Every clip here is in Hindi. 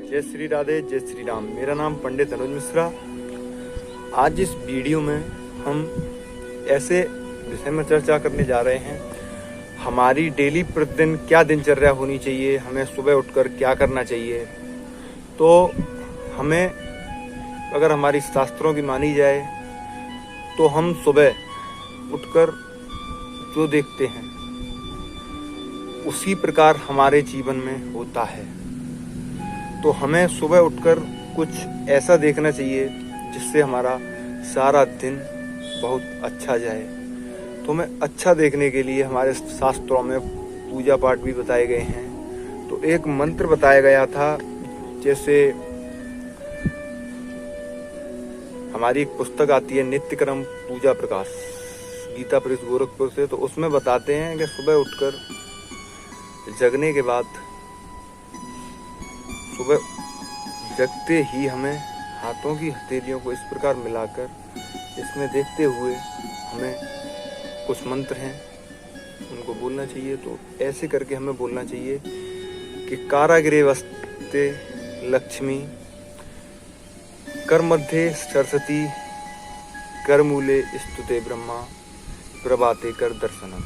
जय श्री राधे, जय श्री राम। मेरा नाम पंडित अनुज मिश्रा। आज इस वीडियो में हम ऐसे विषय में चर्चा करने जा रहे हैं, हमारी डेली प्रतिदिन क्या दिनचर्या होनी चाहिए, हमें सुबह उठकर क्या करना चाहिए। तो हमें अगर हमारी शास्त्रों की मानी जाए तो हम सुबह उठकर जो देखते हैं उसी प्रकार हमारे जीवन में होता है। तो हमें सुबह उठकर कुछ ऐसा देखना चाहिए जिससे हमारा सारा दिन बहुत अच्छा जाए। तो हमें अच्छा देखने के लिए हमारे शास्त्रों में पूजा पाठ भी बताए गए हैं। तो एक मंत्र बताया गया था, जैसे हमारी एक पुस्तक आती है नित्यक्रम पूजा प्रकाश, गीता प्रेस गोरखपुर से। तो उसमें बताते हैं कि सुबह उठकर जगने के बाद, सुबह जगते ही हमें हाथों की हथेलियों को इस प्रकार मिलाकर इसमें देखते हुए हमें कुछ मंत्र हैं उनको बोलना चाहिए। तो ऐसे करके हमें बोलना चाहिए कि कारागृहे वसते लक्ष्मी, कर मध्य सरस्वती, कर मूले स्तुते ब्रह्मा, प्रभाते कर दर्शनम।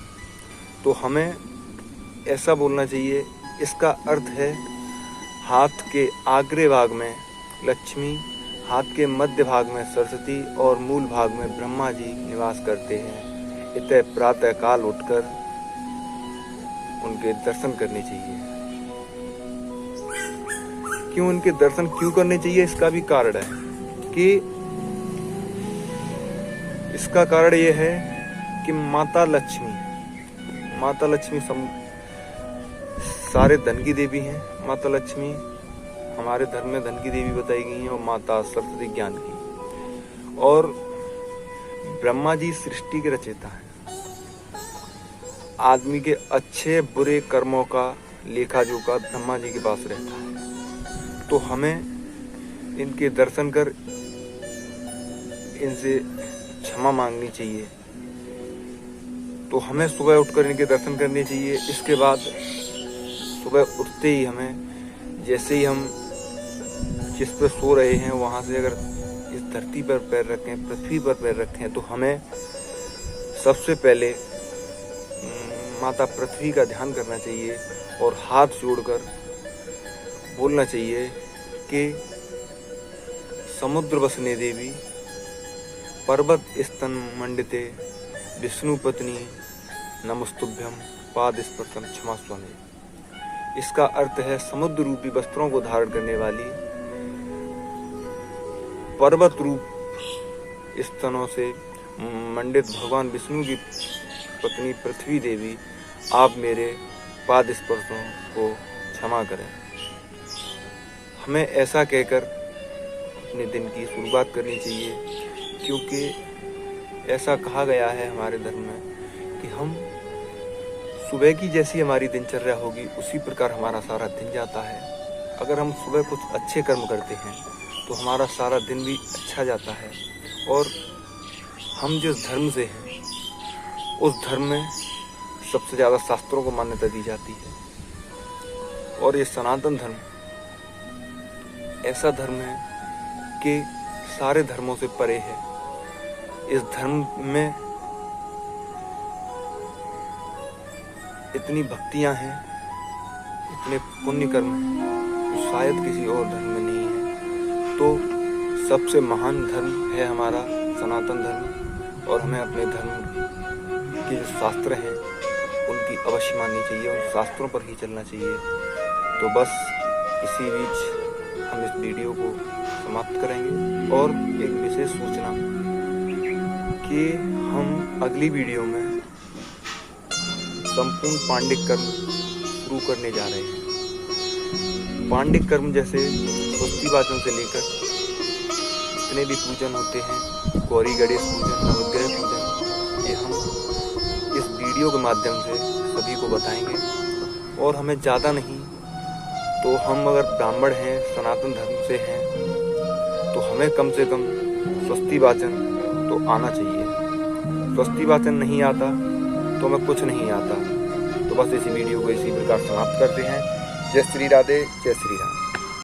तो हमें ऐसा बोलना चाहिए। इसका अर्थ है हाथ के आग्रे भाग में लक्ष्मी, हाथ के मध्य भाग में सरस्वती और मूल भाग में ब्रह्मा जी निवास करते हैं। इतः प्रातः काल उठकर उनके दर्शन करने चाहिए। क्यों उनके दर्शन क्यों करने चाहिए, इसका भी कारण है कि इसका कारण यह है कि माता लक्ष्मी सारे धन की देवी हैं। माता लक्ष्मी हमारे धर्म में धन की देवी बताई गई हैं, और माता सरस्वती ज्ञान की। और ब्रह्मा जी सृष्टि के रचयिता हैं। आदमी के अच्छे बुरे कर्मों का लेखा जोखा ब्रह्मा जी के पास रहता है। तो हमें इनके दर्शन कर इनसे क्षमा मांगनी चाहिए। तो हमें सुबह उठकर इनके दर्शन करने चाहिए। इसके बाद सुबह उठते ही हमें, जैसे ही हम जिस पर सो रहे हैं वहाँ से अगर इस धरती पर पैर रखें, पृथ्वी पर पैर रखें, तो हमें सबसे पहले माता पृथ्वी का ध्यान करना चाहिए और हाथ जोड़कर बोलना चाहिए कि समुद्र वसने देवी, पर्वत स्तन मंडिते, विष्णु पत्नी नमस्तुभ्यम, पाद स्पर्शम क्षमास्व मे। इसका अर्थ है समुद्र रूपी वस्त्रों को धारण करने वाली, पर्वत रूप स्तनों से मंडित भगवान विष्णु की पत्नी पृथ्वी देवी, आप मेरे पाद स्पर्शों को क्षमा करें। हमें ऐसा कहकर अपने दिन की शुरुआत करनी चाहिए, क्योंकि ऐसा कहा गया है हमारे धर्म में कि हम सुबह की जैसी हमारी दिनचर्या होगी उसी प्रकार हमारा सारा दिन जाता है। अगर हम सुबह कुछ अच्छे कर्म करते हैं तो हमारा सारा दिन भी अच्छा जाता है। और हम जिस धर्म से हैं उस धर्म में सबसे ज़्यादा शास्त्रों को मान्यता दी जाती है। और ये सनातन धर्म ऐसा धर्म है कि सारे धर्मों से परे है। इस धर्म में इतनी भक्तियां हैं, इतने पुण्य कर्म हैं, तो शायद किसी और धर्म में नहीं है। तो सबसे महान धर्म है हमारा सनातन धर्म, और हमें अपने धर्म के जो शास्त्र हैं उनकी अवश्य माननी चाहिए, उन शास्त्रों पर ही चलना चाहिए। तो बस इसी बीच हम इस वीडियो को समाप्त करेंगे। और एक विशेष सूचना कि हम अगली वीडियो में संपूर्ण पांडिक कर्म शुरू करने जा रहे हैं। पांडिक कर्म जैसे स्वस्ति वाचन से लेकर जितने भी पूजन होते हैं, गौरी गणेश पूजन, नवग्रह पूजन, ये हम इस वीडियो के माध्यम से सभी को बताएंगे। और हमें ज़्यादा नहीं तो हम अगर ब्राह्मण हैं, सनातन धर्म से हैं, तो हमें कम से कम स्वस्ति वाचन तो आना चाहिए। स्वस्ति वाचन नहीं आता तो हमें कुछ नहीं आता। तो बस इसी वीडियो को इसी प्रकार समाप्त करते हैं। जय श्री राधे, जय श्री राम।